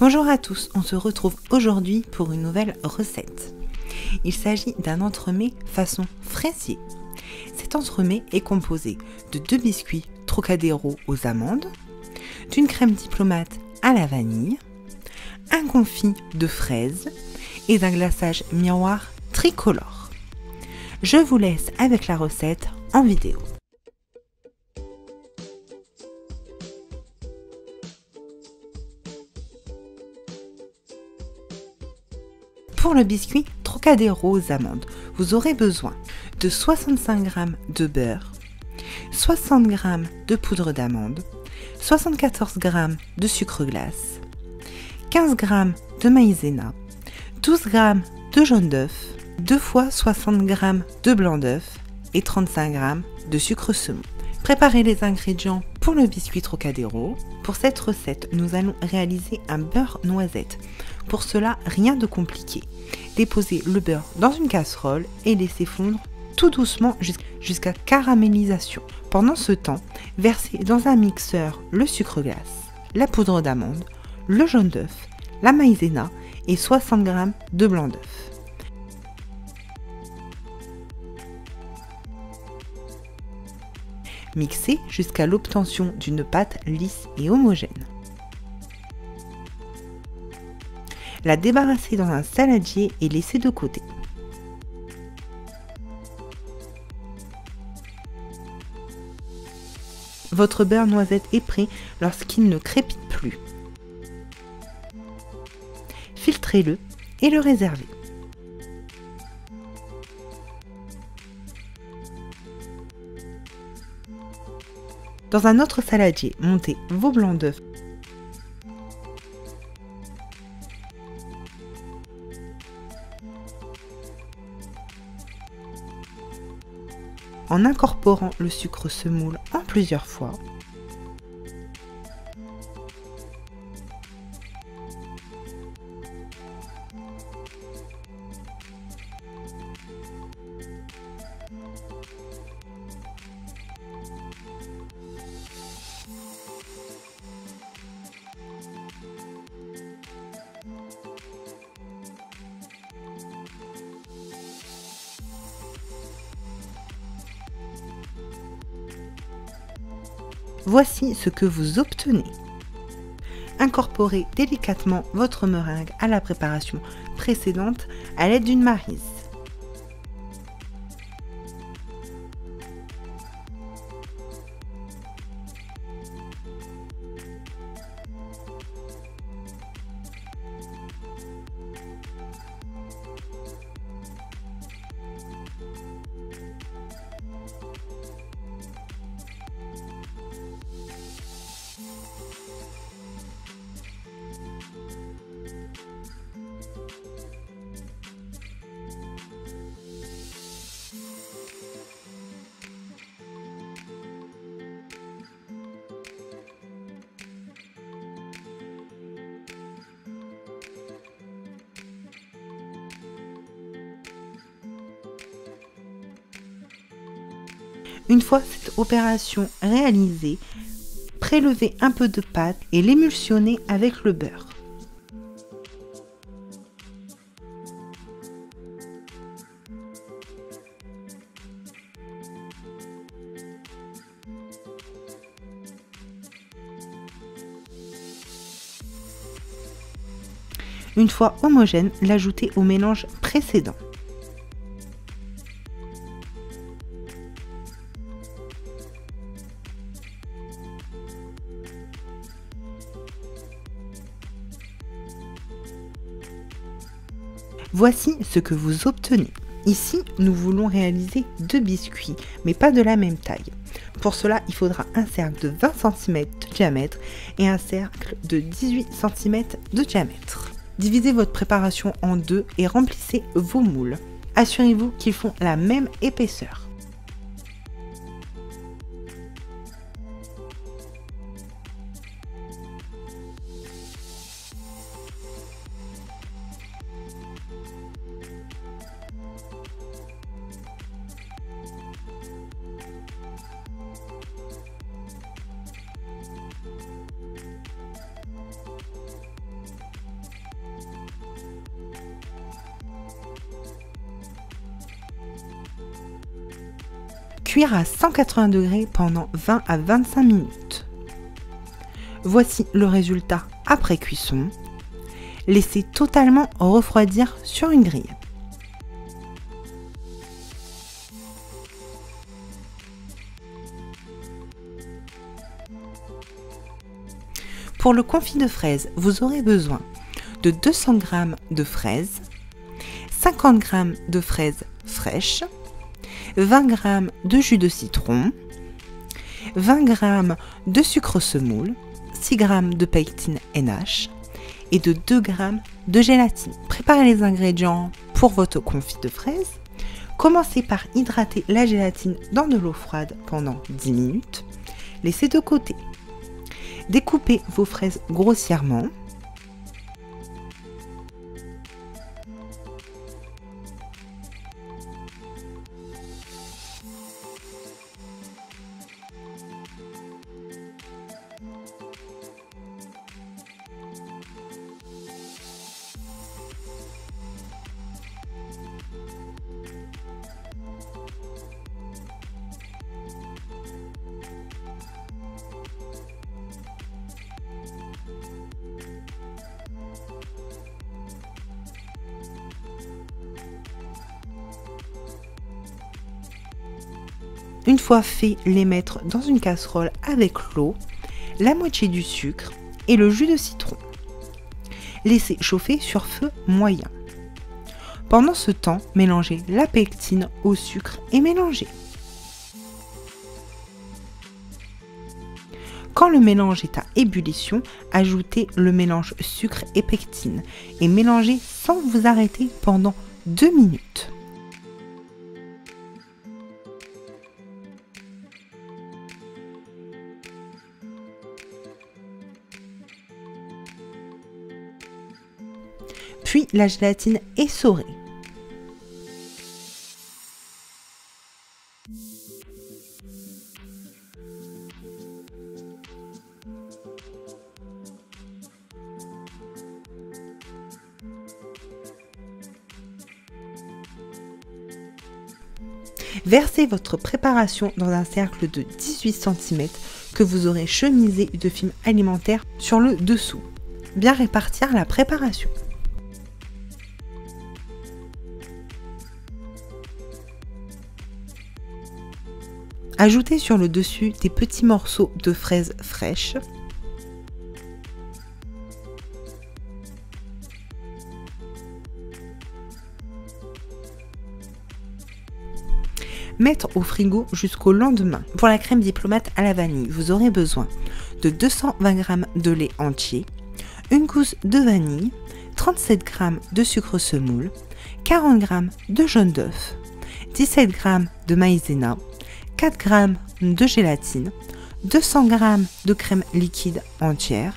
Bonjour à tous, on se retrouve aujourd'hui pour une nouvelle recette. Il s'agit d'un entremets façon fraisier. Cet entremets est composé de 2 biscuits Trocadéro aux amandes, d'une crème diplomate à la vanille, un confit de fraises et d'un glaçage miroir tricolore. Je vous laisse avec la recette en vidéo. Pour le biscuit Trocadéro aux amandes, vous aurez besoin de 65 g de beurre, 60 g de poudre d'amande, 74 g de sucre glace, 15 g de maïzena, 12 g de jaune d'œuf, 2 fois 60 g de blanc d'œuf et 35 g de sucre semoule. Préparez les ingrédients pour le biscuit Trocadéro. Pour cette recette, nous allons réaliser un beurre noisette. Pour cela, rien de compliqué. Déposez le beurre dans une casserole et laissez fondre tout doucement jusqu'à caramélisation. Pendant ce temps, versez dans un mixeur le sucre glace, la poudre d'amande, le jaune d'œuf, la maïzena et 60 g de blanc d'œuf. Mixez jusqu'à l'obtention d'une pâte lisse et homogène. La débarrasser dans un saladier et laisser de côté. Votre beurre noisette est prêt lorsqu'il ne crépite plus. Filtrez-le et le réservez. Dans un autre saladier, montez vos blancs d'œufs. En incorporant le sucre semoule en plusieurs fois. Voici ce que vous obtenez. Incorporez délicatement votre meringue à la préparation précédente à l'aide d'une maryse. Une fois cette opération réalisée, prélevez un peu de pâte et l'émulsionnez avec le beurre. Une fois homogène, l'ajoutez au mélange précédent. Voici ce que vous obtenez. Ici, nous voulons réaliser 2 biscuits, mais pas de la même taille. Pour cela, il faudra un cercle de 20 cm de diamètre et un cercle de 18 cm de diamètre. Divisez votre préparation en 2 et remplissez vos moules. Assurez-vous qu'ils font la même épaisseur. Cuire à 180 degrés pendant 20 à 25 minutes. Voici le résultat après cuisson. Laissez totalement refroidir sur une grille. Pour le confit de fraises, vous aurez besoin de 200 g de fraises, 50 g de fraises fraîches, 20 g de jus de citron, 20 g de sucre semoule, 6 g de pectine NH et de 2 g de gélatine. Préparez les ingrédients pour votre confit de fraises. Commencez par hydrater la gélatine dans de l'eau froide pendant 10 minutes. Laissez de côté. Découpez vos fraises grossièrement. Une fois fait, les mettre dans une casserole avec l'eau, la moitié du sucre et le jus de citron. Laissez chauffer sur feu moyen. Pendant ce temps, mélangez la pectine au sucre et mélangez. Quand le mélange est à ébullition, ajoutez le mélange sucre et pectine et mélangez sans vous arrêter pendant 2 minutes. Puis la gélatine essorée. Versez votre préparation dans un cercle de 18 cm que vous aurez chemisé de film alimentaire sur le dessous. Bien répartir la préparation. Ajoutez sur le dessus des petits morceaux de fraises fraîches. Mettre au frigo jusqu'au lendemain. Pour la crème diplomate à la vanille, vous aurez besoin de 220 g de lait entier, une gousse de vanille, 37 g de sucre semoule, 40 g de jaune d'œuf, 17 g de maïzena, 4 g de gélatine, 200 g de crème liquide entière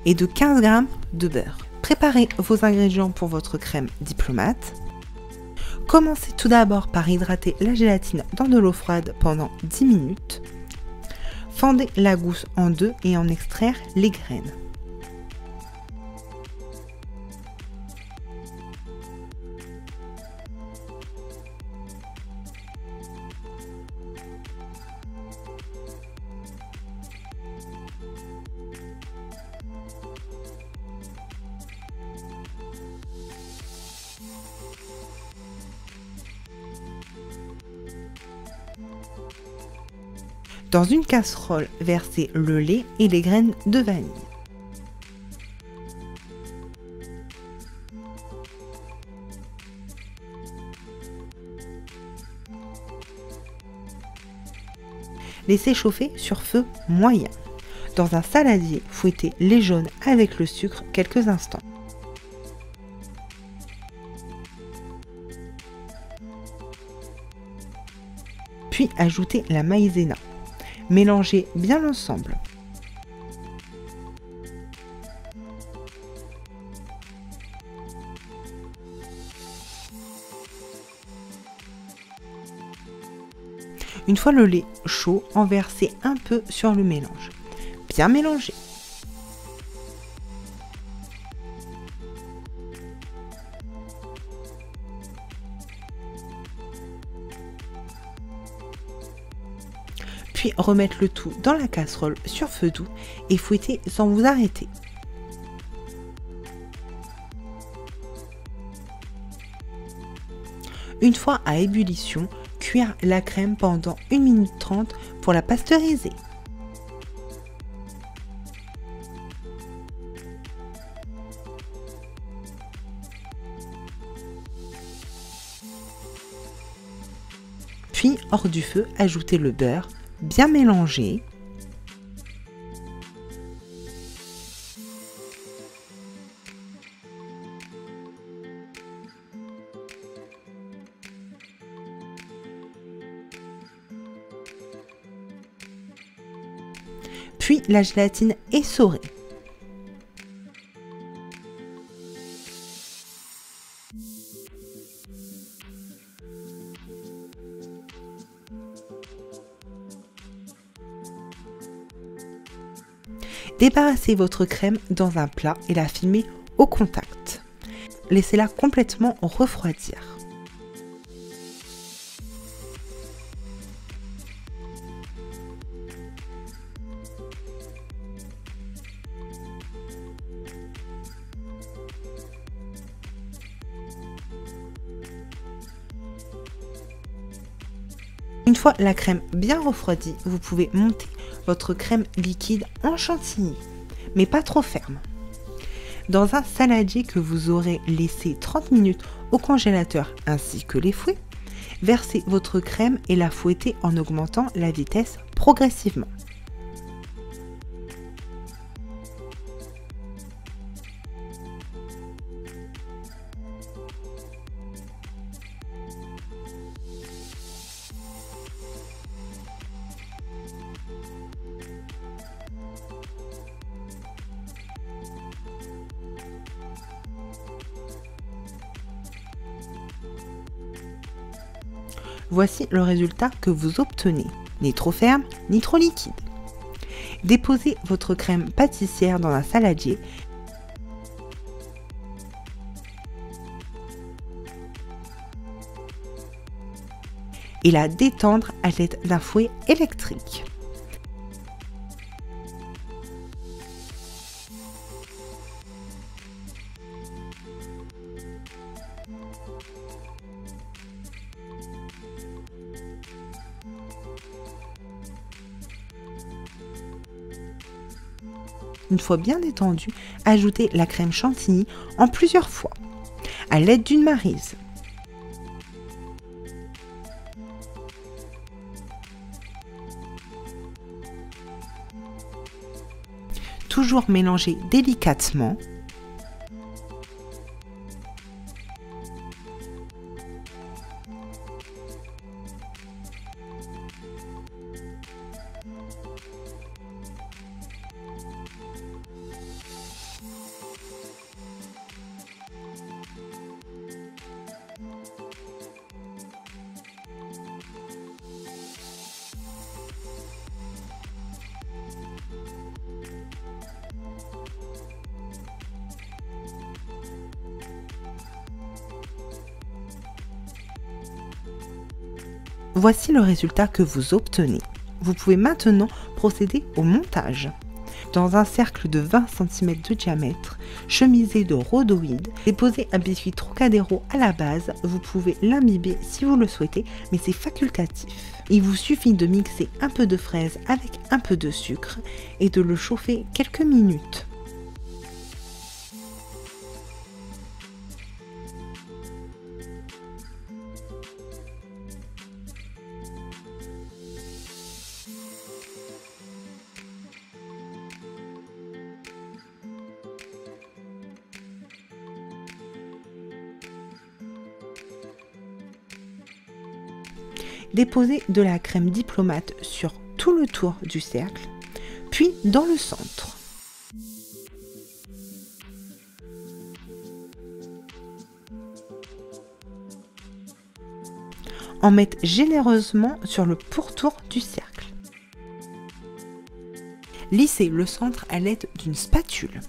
et de 15 g de beurre. Préparez vos ingrédients pour votre crème diplomate. Commencez tout d'abord par hydrater la gélatine dans de l'eau froide pendant 10 minutes. Fendez la gousse en deux et en extraire les graines. Dans une casserole, versez le lait et les graines de vanille. Laissez chauffer sur feu moyen. Dans un saladier, fouettez les jaunes avec le sucre quelques instants. Puis ajoutez la maïzena. Mélangez bien l'ensemble. Une fois le lait chaud, en versez un peu sur le mélange. Bien mélanger. Puis remettre le tout dans la casserole sur feu doux et fouetter sans vous arrêter. Une fois à ébullition, cuire la crème pendant 1 minute 30 pour la pasteuriser. Puis, hors du feu, ajoutez le beurre, bien mélangé. Puis la gélatine essorée. Débarrassez votre crème dans un plat et la filmez au contact. Laissez-la complètement refroidir. Une fois la crème bien refroidie, vous pouvez monter votre crème liquide en chantilly, mais pas trop ferme. Dans un saladier que vous aurez laissé 30 minutes au congélateur ainsi que les fouets, versez votre crème et la fouettez en augmentant la vitesse progressivement. Voici le résultat que vous obtenez, ni trop ferme, ni trop liquide. Déposez votre crème pâtissière dans un saladier et la détendre à l'aide d'un fouet électrique. Une fois bien détendu, ajoutez la crème chantilly en plusieurs fois, à l'aide d'une maryse. Toujours mélanger délicatement. Voici le résultat que vous obtenez. Vous pouvez maintenant procéder au montage. Dans un cercle de 20 cm de diamètre, chemisé de rhodoïde, déposez un biscuit Trocadéro à la base. Vous pouvez l'imbiber si vous le souhaitez, mais c'est facultatif. Il vous suffit de mixer un peu de fraise avec un peu de sucre et de le chauffer quelques minutes. Déposez de la crème diplomate sur tout le tour du cercle, puis dans le centre. En mettre généreusement sur le pourtour du cercle. Lissez le centre à l'aide d'une spatule.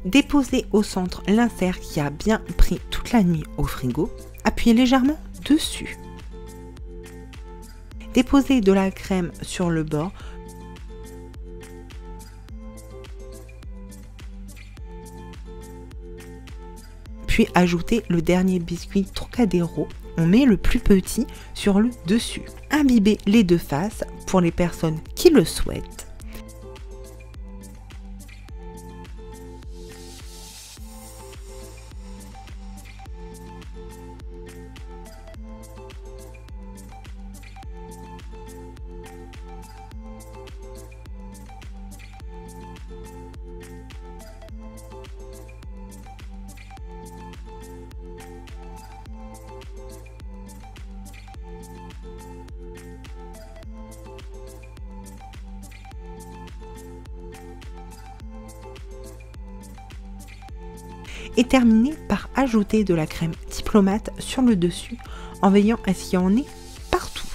Déposez au centre l'insert qui a bien pris toute la nuit au frigo. Appuyez légèrement dessus. Déposez de la crème sur le bord. Puis ajoutez le dernier biscuit Trocadéro. On met le plus petit sur le dessus. Imbibez les deux faces pour les personnes qui le souhaitent. Et terminez par ajouter de la crème diplomate sur le dessus en veillant à ce qu'il y en ait partout.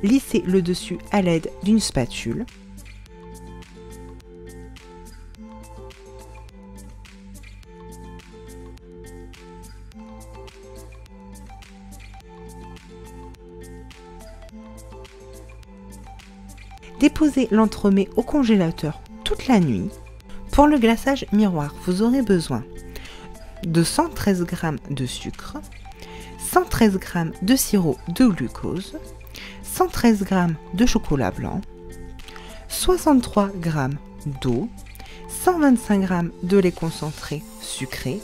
Lissez le dessus à l'aide d'une spatule. Déposez l'entremets au congélateur toute la nuit. Pour le glaçage miroir, vous aurez besoin de 113 g de sucre, 113 g de sirop de glucose, 113 g de chocolat blanc, 63 g d'eau, 125 g de lait concentré sucré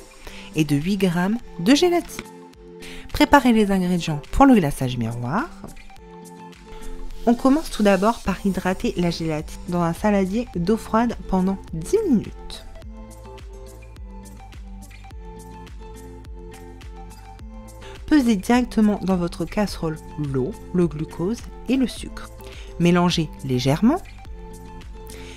et de 8 g de gélatine. Préparez les ingrédients pour le glaçage miroir. On commence tout d'abord par hydrater la gélatine dans un saladier d'eau froide pendant 10 minutes. Pesez directement dans votre casserole l'eau, le glucose et le sucre. Mélangez légèrement.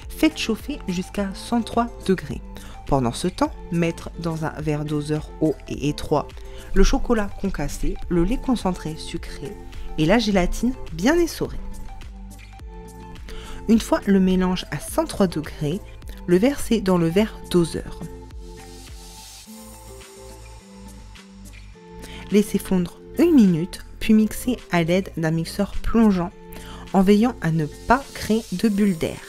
Faites chauffer jusqu'à 103 degrés. Pendant ce temps, mettre dans un verre doseur haut et étroit le chocolat concassé, le lait concentré sucré et la gélatine bien essorée. Une fois le mélange à 103 degrés, le versez dans le verre doseur. Laissez fondre 1 minute, puis mixez à l'aide d'un mixeur plongeant en veillant à ne pas créer de bulles d'air.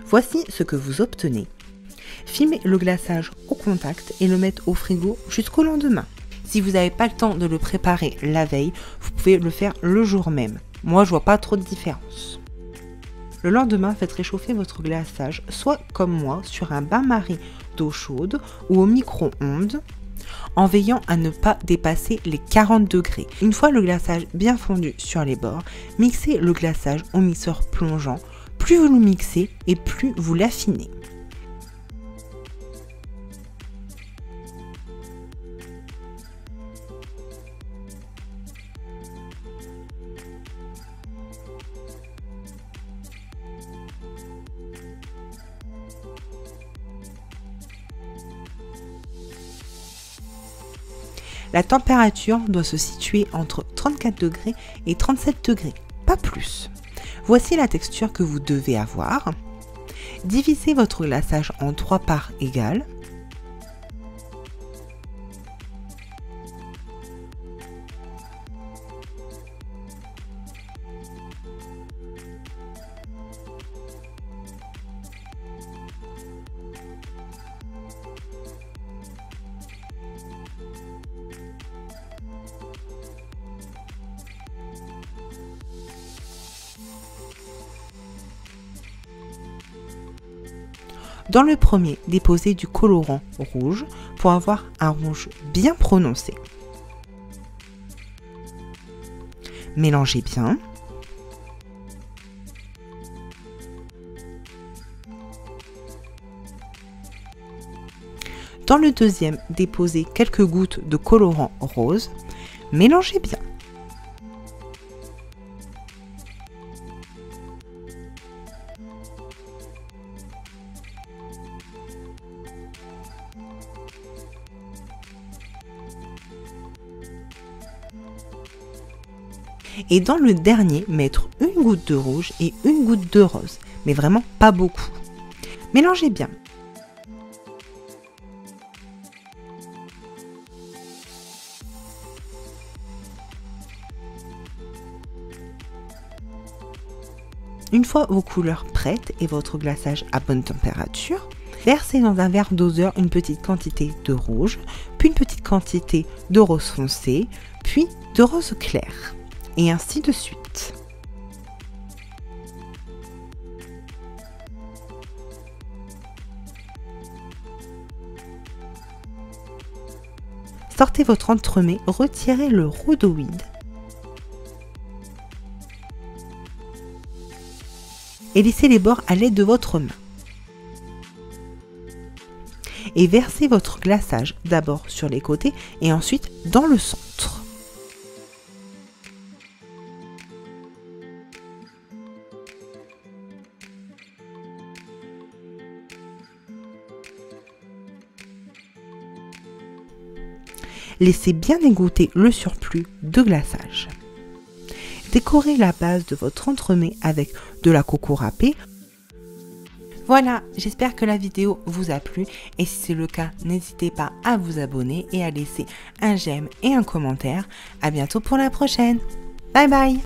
Voici ce que vous obtenez. Filmez le glaçage au contact et le mettre au frigo jusqu'au lendemain. Si vous n'avez pas le temps de le préparer la veille, vous pouvez le faire le jour même. Moi, je vois pas trop de différence. Le lendemain, faites réchauffer votre glaçage, soit comme moi, sur un bain-marie d'eau chaude ou au micro-ondes, en veillant à ne pas dépasser les 40 degrés. Une fois le glaçage bien fondu sur les bords, mixez le glaçage au mixeur plongeant. Plus vous le mixez et plus vous l'affinez. La température doit se situer entre 34 degrés et 37 degrés, pas plus. Voici la texture que vous devez avoir. Divisez votre glaçage en 3 parts égales. Dans le premier, déposez du colorant rouge pour avoir un rouge bien prononcé. Mélangez bien. Dans le deuxième, déposez quelques gouttes de colorant rose. Mélangez bien. Et dans le dernier, mettre une goutte de rouge et une goutte de rose, mais vraiment pas beaucoup. Mélangez bien. Une fois vos couleurs prêtes et votre glaçage à bonne température, versez dans un verre doseur une petite quantité de rouge, puis une petite quantité de rose foncé, puis de rose clair, et ainsi de suite. Sortez votre entremets, retirez le rhodoïde et lissez les bords à l'aide de votre main. Et versez votre glaçage d'abord sur les côtés et ensuite dans le centre. Laissez bien égoutter le surplus de glaçage. Décorez la base de votre entremets avec de la coco râpée. Voilà, j'espère que la vidéo vous a plu et si c'est le cas, n'hésitez pas à vous abonner et à laisser un j'aime et un commentaire. À bientôt pour la prochaine. Bye bye!